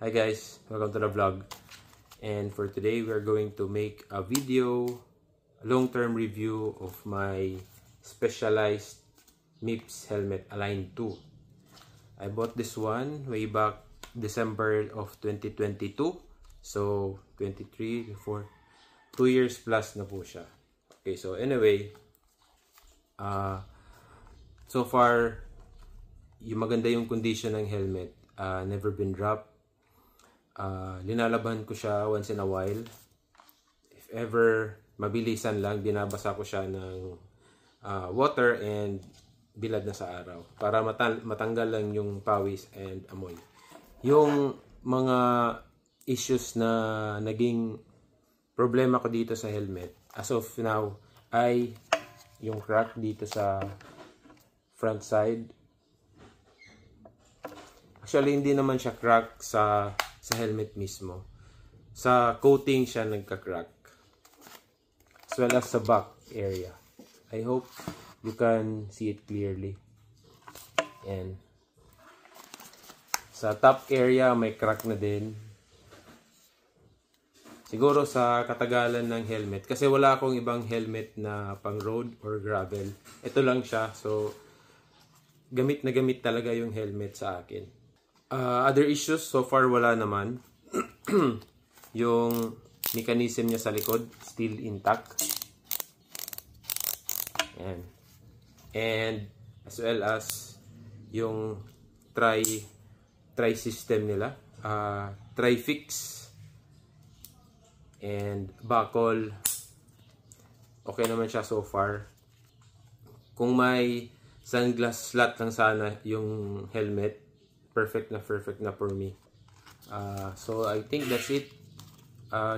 Hi guys, welcome to the vlog. And for today, we are going to make a video, a long-term review of my Specialized MIPS helmet Align 2. I bought this one way back December of 2022. So 23, 4, 2 years plus na po siya. Okay, so anyway, so far, maganda yung condition ng helmet. Never been dropped. Linalaban ko siya once in a while. If ever mabilisan lang, binabasa ko siya ng water and bilad na sa araw para matanggal lang yung pawis and amoy. Yung mga issues na naging problema ko dito sa helmet as of now ay yung crack dito sa front side. Actually, hindi naman siya crack sa helmet mismo. Sa coating siya nagka-crack. As well as sa back area. I hope you can see it clearly. And sa top area may crack na din. Siguro sa katagalan ng helmet. Kasi wala akong ibang helmet na pang road or gravel. Ito lang siya. So, gamit na gamit talaga yung helmet sa akin. Other issues, so far wala naman. Yung mechanism niya sa likod, still intact. Ayan. And as well as yung tri system nila, tri-fix and buckle, okay naman siya so far. Kung may sunglass slot lang sana yung helmet, perfect na for me. So I think that's it.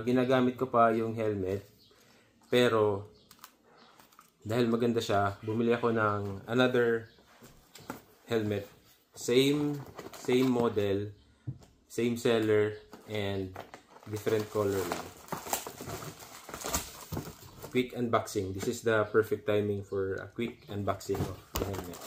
Ginagamit ko pa yung helmet, pero dahil maganda siya, bumili ako ng another helmet, same model, same seller, and different color lang. Quick unboxing. This is the perfect timing for a quick unboxing of the helmet.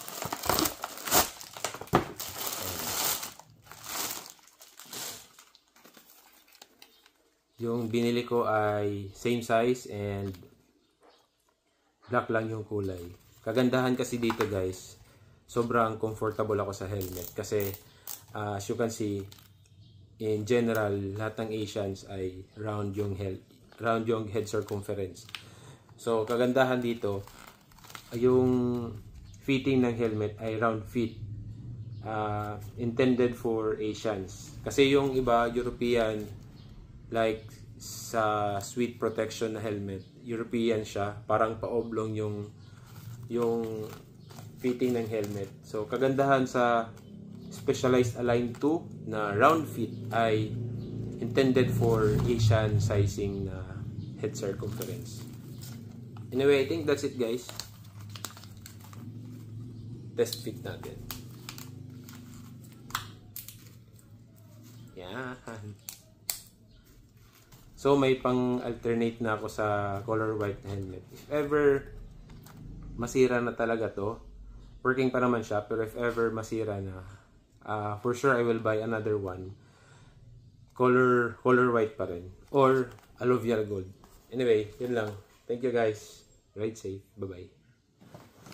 Yung binili ko ay same size and black lang yung kulay. Kagandahan kasi dito guys, sobrang comfortable ako sa helmet. Kasi as you can see, in general, lahat ng Asians ay round yung head circumference. So kagandahan dito, yung fitting ng helmet ay round fit. Intended for Asians. Kasi yung iba, European, like sa sweet protection na helmet, European siya, parang pa-oblong yung fitting ng helmet. So kagandahan sa Specialized Align 2 na round fit ay intended for Asian sizing na head circumference. Anyway, I think that's it guys. Test fit natin. Yan. So, may pang-alternate na ako sa color white na helmet. If ever masira na talaga to, working pa naman siya, pero if ever masira na, for sure I will buy another one. Color white pa rin. Or alluvial gold. Anyway, yun lang. Thank you guys. Ride safe. Bye-bye.